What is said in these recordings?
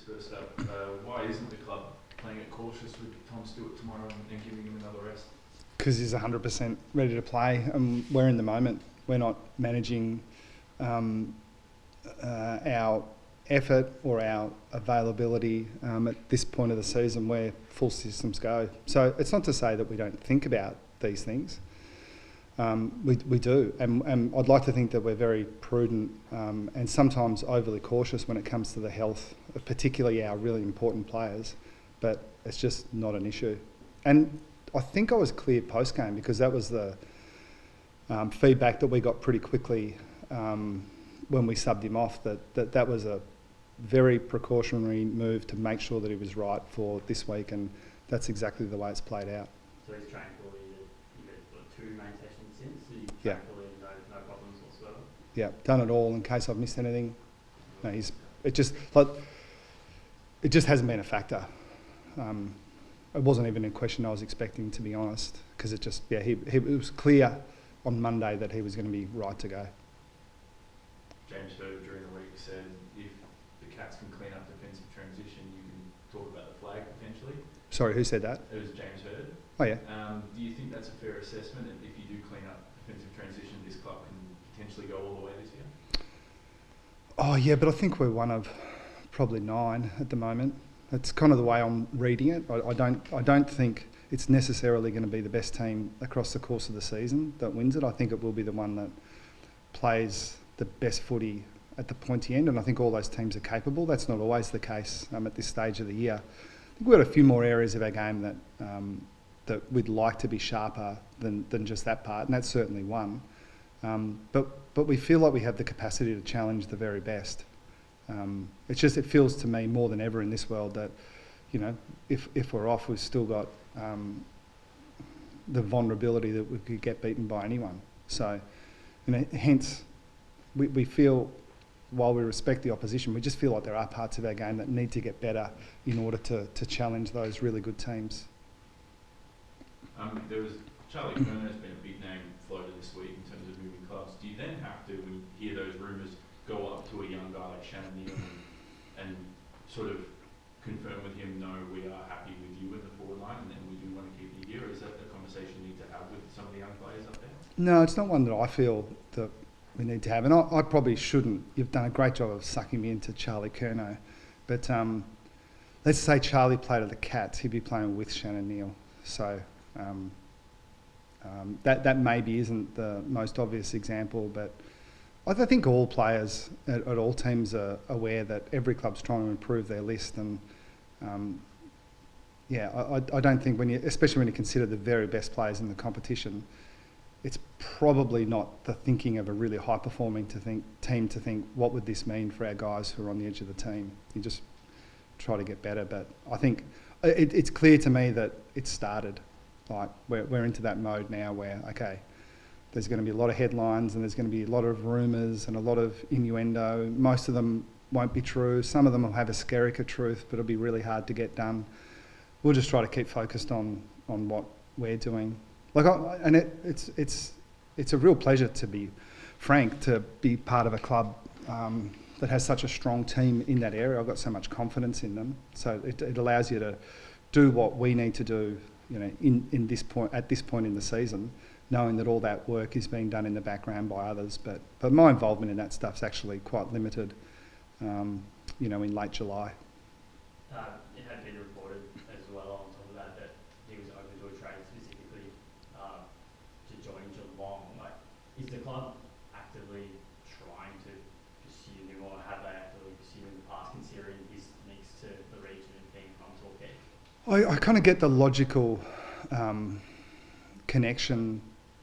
first up. Why isn't the club playing it cautious with Tom Stewart tomorrow and giving him another rest? Because he's 100% ready to play. We're in the moment. We're not managing our effort or our availability at this point of the season where full systems go. So it's not to say that we don't think about these things. We do, and I'd like to think that we're very prudent and sometimes overly cautious when it comes to the health of particularly our really important players, but it's just not an issue. And I think I was clear post-game because that was the feedback that we got pretty quickly when we subbed him off, that was a very precautionary move to make sure that he was right for this week, and that's exactly the way it's played out. So he's trained fully, you've had 2 main sessions since, so you've Yeah. trained fully, no problems whatsoever? Yeah, done it all in case I've missed anything. No, it just hasn't been a factor. It wasn't even a question I was expecting, to be honest, because it was clear on Monday that he was going to be right to go. James Heard during the week said if the Cats can clean up defensive transition, you can talk about the flag potentially. Sorry, who said that? It was James Heard. Oh yeah. Do you think that's a fair assessment? And if you do clean up defensive transition, this club can potentially go all the way this year? Oh yeah, but I think we're one of probably 9 at the moment. That's kind of the way I'm reading it. I don't think it's necessarily going to be the best team across the course of the season that wins it. I think it will be the one that plays the best footy at the pointy end, and I think all those teams are capable. That's not always the case at this stage of the year. I think we've got a few more areas of our game that we'd like to be sharper than just that part, and that's certainly one. But we feel like we have the capacity to challenge the very best. It feels to me more than ever in this world that, you know, if we're off, we've still got the vulnerability that we could get beaten by anyone. So, you know, hence we feel, while we respect the opposition, we just feel like there are parts of our game that need to get better in order to challenge those really good teams. Charlie Kerner's been a big name floated this week in terms of moving clubs. Do you then have to, when you hear those rumours, go up to a young guy like Shannon Neal and sort of confirm with him, no, we are happy with you in the forward line and we do want to keep you here? Is that a conversation you need to have with some of the young players up there? No, it's not one that I feel that we need to have, and I probably shouldn't. You've done a great job of sucking me into Charlie Curnow, but let's say Charlie played at the Cats, he'd be playing with Shannon Neal. So that maybe isn't the most obvious example, but I think all players at all teams are aware that every club's trying to improve their list, and I don't think especially when you consider the very best players in the competition, it's probably not the thinking of a really high-performing team to think, what would this mean for our guys who are on the edge of the team? You just try to get better, but I think it's clear to me that it's started. Like we're into that mode now where, okay, there's going to be a lot of headlines and there's going to be a lot of rumours and a lot of innuendo. Most of them won't be true. Some of them will have a skerrick of truth, but it'll be really hard to get done. We'll just try to keep focused on what we're doing. It's a real pleasure, to be frank, to be part of a club that has such a strong team in that area. I've got so much confidence in them. So it allows you to do what we need to do, you know, at this point in the season, knowing that all that work is being done in the background by others. But my involvement in that stuff's actually quite limited, in late July. It had been reported as well on top of that he was open to a trade specifically to join Geelong. Is the club actively trying to pursue him, or have they actively pursued him in the past, considering his links to the region and being from Torquay? I kind of get the logical connection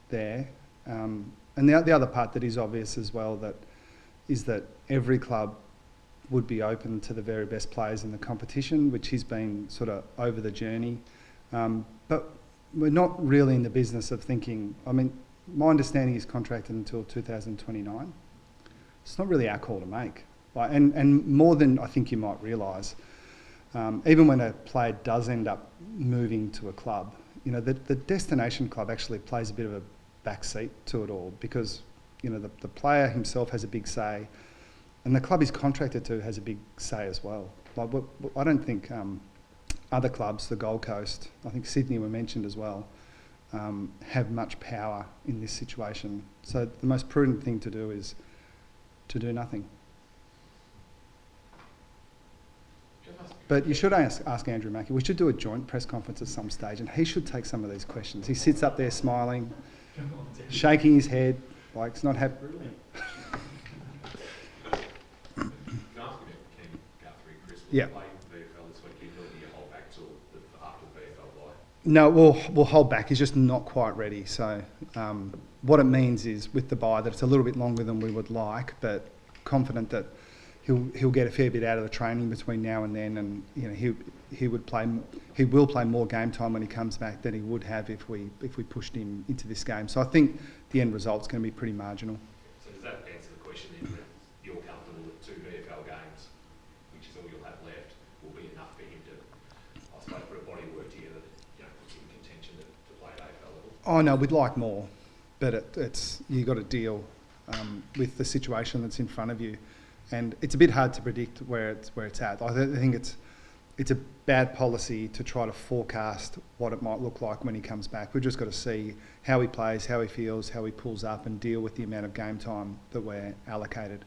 there, and the other part that is obvious as well is that every club would be open to the very best players in the competition, which he's been sort of over the journey. But we're not really in the business of thinking, I mean, my understanding is contracted until 2029. It's not really our call to make. And more than I think you might realise, even when a player does end up moving to a club, you know, the destination club actually plays a bit of a backseat to it all, because, you know, the player himself has a big say, and the club he's contracted to has a big say as well. Like, I don't think other clubs, the Gold Coast, I think Sydney were mentioned as well, have much power in this situation. So the most prudent thing to do is to do nothing. But you should ask Andrew Mackie. We should do a joint press conference at some stage, and he should take some of these questions. He sits up there smiling, shaking his head, like it's not happy. Brilliant. Can I ask you about Ken Guthrie, Chris? Will Yeah. you play VFL this weekend, or will you hold back till after the VFL bye? No, we'll hold back. He's just not quite ready. So what it means is with the bye that it's a little bit longer than we would like, but confident that he'll get a fair bit out of the training between now and then, and you know he will play more game time when he comes back than he would have if we pushed him into this game. So I think the end result's going to be pretty marginal. So does that answer the question then, that you're comfortable that 2 VFL games, which is all you'll have left, will be enough for him to, I suppose, put a body of work together that, you know, puts him in contention to play at AFL level? Oh no, we'd like more, but it's you got to deal with the situation that's in front of you, and it's a bit hard to predict where it's at. I think it's a bad policy to try to forecast what it might look like when he comes back. We've just got to see how he plays, how he feels, how he pulls up, and deal with the amount of game time that we're allocated.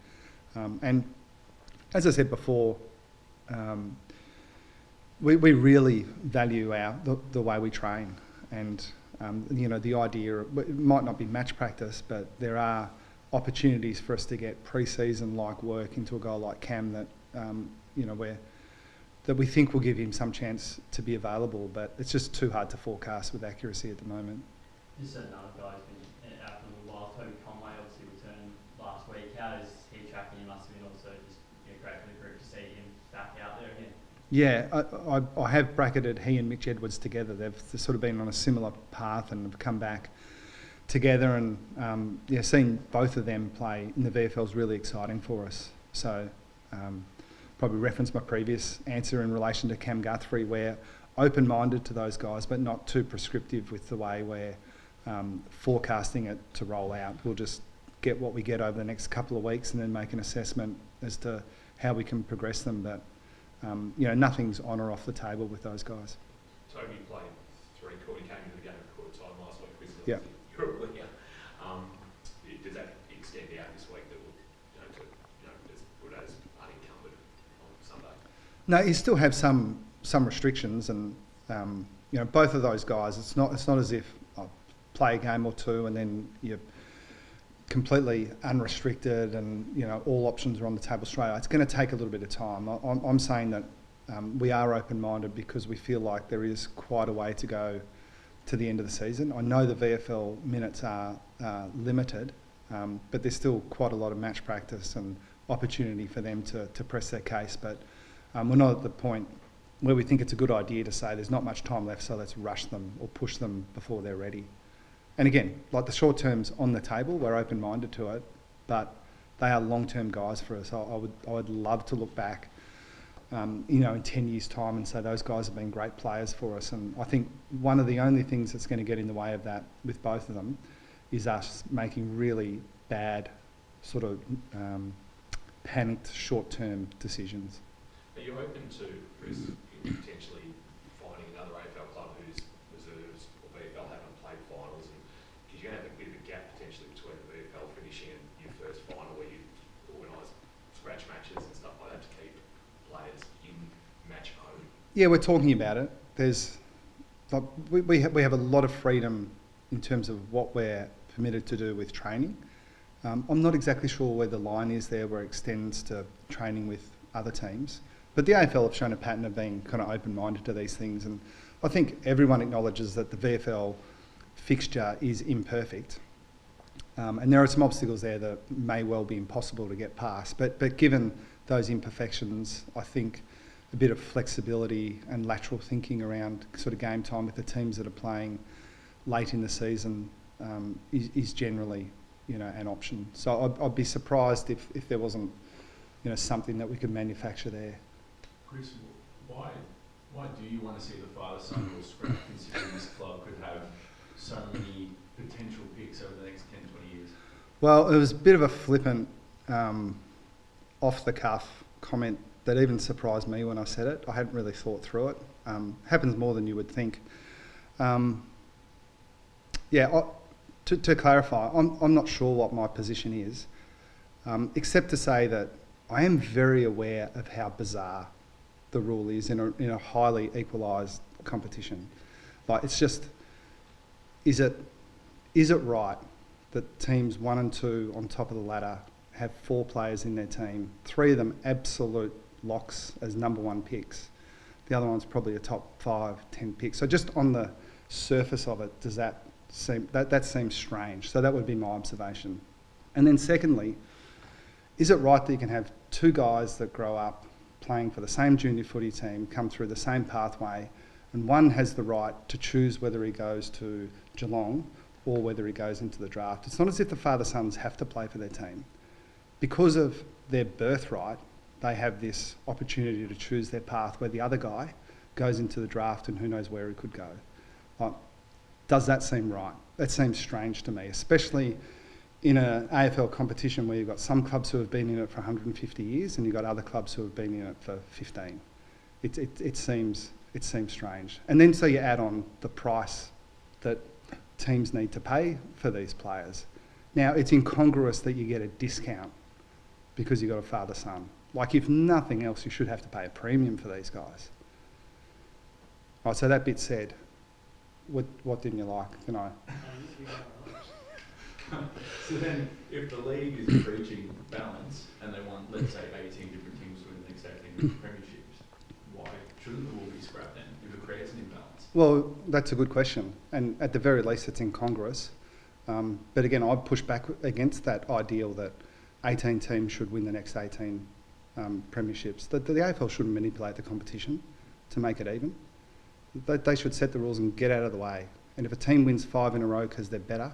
And as I said before, we really value the way we train, and you know, the idea it might not be match practice, but there are opportunities for us to get pre-season like work into a guy like Cam that you know that we think will give him some chance to be available, but it's just too hard to forecast with accuracy at the moment. Just another guy's been out for a little while. Toby Conway obviously returned last week. How is he tracking? He must have been also just great for the group to see him back out there again. Yeah, I have bracketed he and Mitch Edwards together. They've sort of been on a similar path and have come back together, and seeing both of them play in the VFL is really exciting for us. So probably reference my previous answer in relation to Cam Guthrie. We're open-minded to those guys, but not too prescriptive with the way we're forecasting it to roll out. We'll just get what we get over the next couple of weeks and then make an assessment as to how we can progress them. But nothing's on or off the table with those guys. Toby played 3 quarter, he came into the game at quarter time last week. Chris, Yeah. You're a winger. Does that extend out this week that will, as good as unencumbered on Sunday? No, you still have some restrictions, and both of those guys. It's not as if I play a game or two and then you're completely unrestricted and all options are on the table straight away. It's going to take a little bit of time. I'm saying that we are open-minded because we feel like there is quite a way to go to the end of the season. I know the VFL minutes are limited, but there's still quite a lot of match practice and opportunity for them to press their case. But we're not at the point where we think it's a good idea to say there's not much time left, so let's rush them or push them before they're ready. And again, like the short term's on the table, we're open-minded to it, but they are long-term guys for us. I would love to look back in 10 years' time and say those guys have been great players for us. And I think one of the only things that's going to get in the way of that with both of them is us making really bad, sort of panicked short-term decisions. Are you open to, Chris, potentially finding another AFL club whose reserves or VFL haven't played finals? Because you're going to have a bit of a gap potentially between the VFL finishing and your first final where you organise scratch matches and stuff like that to keep players in match mode. Yeah, we're talking about it. We have a lot of freedom in terms of what we're permitted to do with training. I'm not exactly sure where the line is there where it extends to training with other teams. But the AFL have shown a pattern of being kind of open-minded to these things, and I think everyone acknowledges that the VFL fixture is imperfect, and there are some obstacles there that may well be impossible to get past. But given those imperfections, I think a bit of flexibility and lateral thinking around sort of game time with the teams that are playing late in the season is generally an option. So I'd be surprised if there wasn't something that we could manufacture there. Chris, why do you want to see the father-son rule scrap, considering this club could have so many potential picks over the next 10, 20 years? Well, it was a bit of a flippant, off-the-cuff comment that even surprised me when I said it. I hadn't really thought through it. Happens more than you would think. To clarify, I'm not sure what my position is, except to say that I am very aware of how bizarre the rule is in a highly equalised competition. Like, it's just, is it right that teams 1 and 2 on top of the ladder have 4 players in their team, 3 of them absolute locks as number 1 picks, the other one's probably a top 5, 10 pick. So just on the surface of it, does that seem, that seems strange? So that would be my observation. And then secondly, is it right that you can have 2 guys that grow up playing for the same junior footy team, come through the same pathway, and one has the right to choose whether he goes to Geelong or whether he goes into the draft? It's not as if the father-sons have to play for their team. Because of their birthright, they have this opportunity to choose their path, where the other guy goes into the draft and who knows where he could go. Does that seem right? That seems strange to me, especially in an AFL competition where you've got some clubs who have been in it for 150 years and you've got other clubs who have been in it for 15. It seems strange. And then so you add on the price that teams need to pay for these players. Now, it's incongruous that you get a discount because you've got a father-son. Like, if nothing else, you should have to pay a premium for these guys. Right, so that bit said, what didn't you like? Can I? So then, if the league is preaching balance and they want, let's say, 18 different teams to win the next 18 premierships, why shouldn't the rule be scrapped then if it creates an imbalance? Well, that's a good question, and at the very least it's incongruous. But again, I'd push back against that ideal that 18 teams should win the next 18 premierships. The AFL shouldn't manipulate the competition to make it even. They should set the rules and get out of the way. And if a team wins 5 in a row because they're better,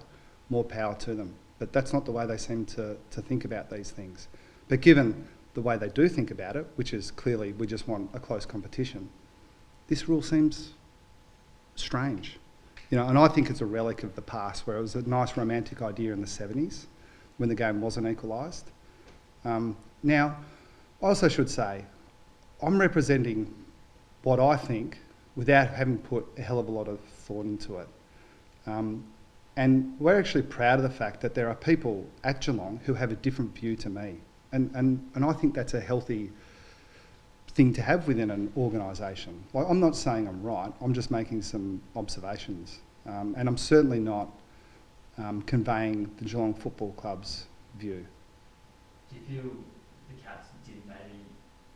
more power to them. But that's not the way they seem to think about these things. But given the way they do think about it, which is clearly we just want a close competition, this rule seems strange. You know, and I think it's a relic of the past, where it was a nice romantic idea in the 70s when the game wasn't equalised. Now, I also should say, I'm representing what I think without having put a hell of a lot of thought into it. And we're actually proud of the fact that there are people at Geelong who have a different view to me. And I think that's a healthy thing to have within an organisation. Like, I'm not saying I'm right, I'm just making some observations. And I'm certainly not conveying the Geelong Football Club's view. Do you feel the Cats did maybe,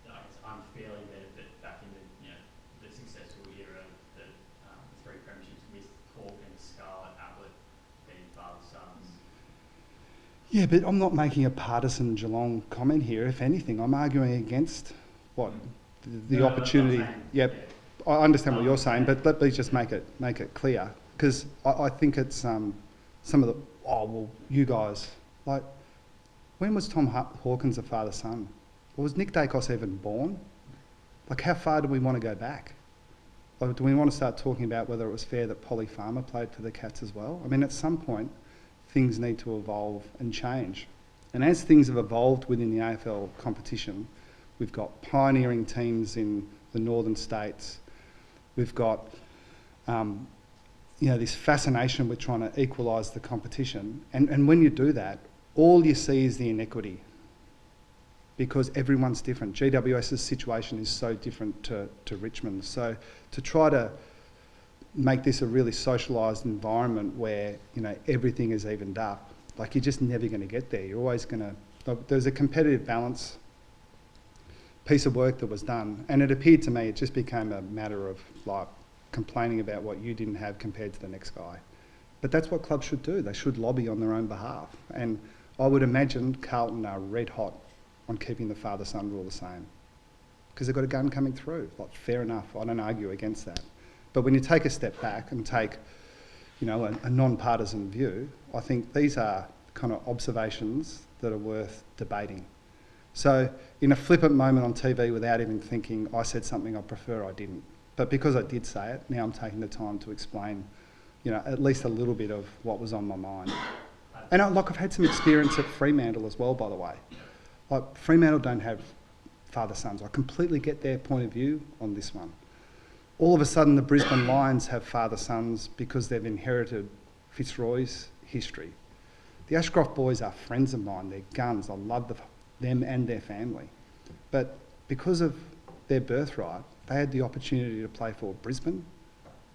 like, it's unfairly benefit back in the successful era, the 3 premierships with Hawkins, Scarlett, Ablett being father-sons? Yeah, but I'm not making a partisan Geelong comment here. If anything, I'm arguing against what the opportunity. Yep, I understand what you're saying, but let me just make it clear, because I think it's some of the you guys, like, when was Tom Hawkins a father-son? Or was Nick Dacos even born? Like, how far do we want to go back? Like, do we want to start talking about whether it was fair that Polly Farmer played for the Cats as well? I mean, at some point, things need to evolve and change. And as things have evolved within the AFL competition, we've got pioneering teams in the northern states. We've got, this fascination with trying to equalise the competition. And when you do that, all you see is the inequity, because everyone's different. GWS's situation is so different to Richmond's. So to try to make this a really socialised environment where, everything is evened up, like, you're just never going to get there. You're always going to... There's a competitive balance piece of work that was done, and it appeared to me it just became a matter of, like, complaining about what you didn't have compared to the next guy. But that's what clubs should do. They should lobby on their own behalf. And I would imagine Carlton are red hot on keeping the father-son rule the same, because they've got a gun coming through. Like, fair enough, I don't argue against that. But when you take a step back and take, a non-partisan view, I think these are kind of observations that are worth debating. So in a flippant moment on TV, without even thinking, I said something I prefer I didn't. But because I did say it, now I'm taking the time to explain, at least a little bit of what was on my mind. And I've had some experience at Fremantle as well, by the way. Like, Fremantle don't have father sons. I completely get their point of view on this one. All of a sudden, the Brisbane Lions have father sons because they've inherited Fitzroy's history. The Ashcroft boys are friends of mine. They're guns. I love them and their family. But because of their birthright, they had the opportunity to play for Brisbane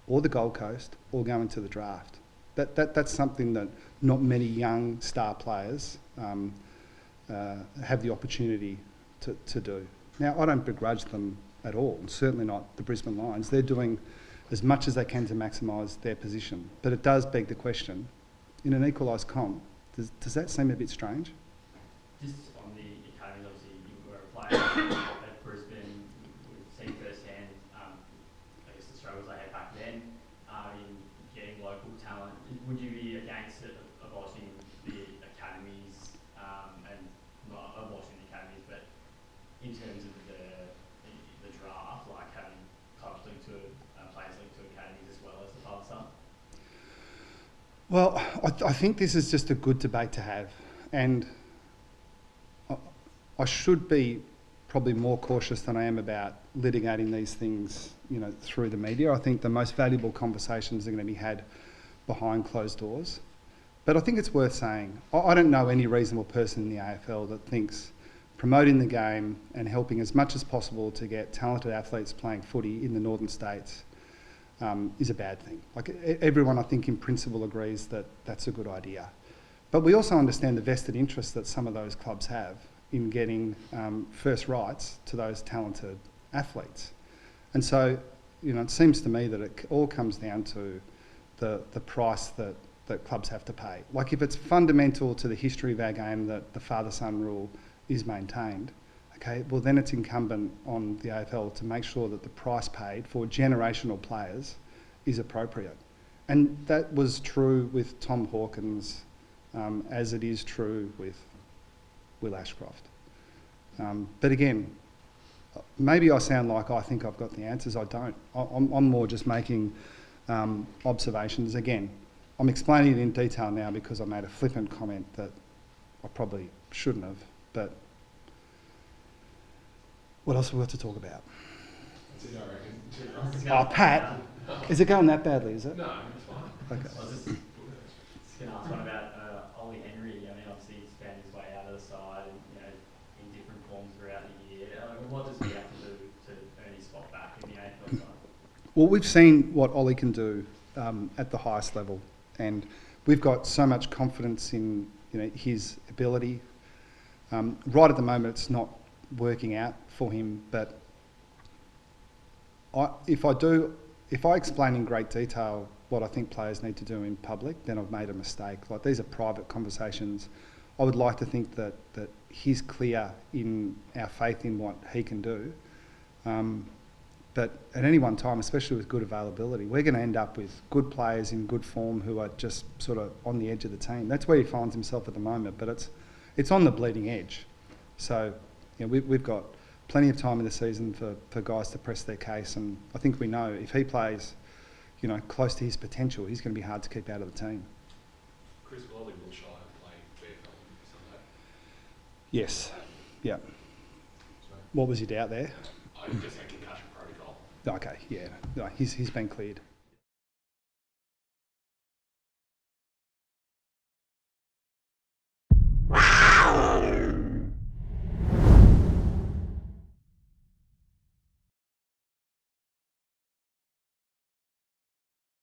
or the Gold Coast or go into the draft. That's something that not many young star players have the opportunity to do. Now, I don't begrudge them at all, and certainly not the Brisbane Lions. They're doing as much as they can to maximise their position. But it does beg the question, in an equalised comp, does that seem a bit strange? Just on the academies, obviously you were a player at Brisbane. We've seen firsthand, I guess, the struggles they had back then in getting local talent. Would you be against it, abolishing the academies, and not abolishing the academies, but in terms of the draft, like having clubs linked to players linked to academies as well as the father son? Well, I think this is just a good debate to have, and I should be probably more cautious than I am about litigating these things, through the media. I think the most valuable conversations are going to be had behind closed doors. But I think it's worth saying, I don't know any reasonable person in the AFL that thinks promoting the game and helping as much as possible to get talented athletes playing footy in the northern states is a bad thing. Like, everyone, I think, in principle agrees that that's a good idea. But we also understand the vested interest that some of those clubs have in getting first rights to those talented athletes. And so, it seems to me that it all comes down to the price that clubs have to pay. Like, if it's fundamental to the history of our game that the father-son rule is maintained, okay, well then it's incumbent on the AFL to make sure that the price paid for generational players is appropriate. And that was true with Tom Hawkins, as it is true with Will Ashcroft. But again, maybe I sound like I think I've got the answers. I don't. I'm more just making observations. Again, I'm explaining it in detail now because I made a flippant comment that I probably shouldn't have. But what else have we got to talk about? That's it, I reckon. Oh, Pat, is it going that badly, is it? No, it's fine. Okay. I was just going to ask one about Ollie Henry. I mean, obviously he's found his way out of the side and, in different forms throughout the year. What does he have to do to earn his spot back in the AFL side? Well, we've seen what Ollie can do at the highest level, and we've got so much confidence in his ability. Right at the moment, it's not working out for him, but if I explain in great detail what I think players need to do in public, then I've made a mistake. Like, these are private conversations. I would like to think that he's clear in our faith in what he can do. But at any one time, especially with good availability, we're going to end up with good players in good form who are just sort of on the edge of the team. That's where he finds himself at the moment, but it's on the bleeding edge. So we've got plenty of time in the season for guys to press their case, and I think we know if he plays close to his potential, he's going to be hard to keep out of the team. Chris, will Ollie Wilshire play VFL Sunday? Yes. Yeah. Sorry. What was your doubt there? I just had concussion protocol. Okay, yeah. No, he's been cleared.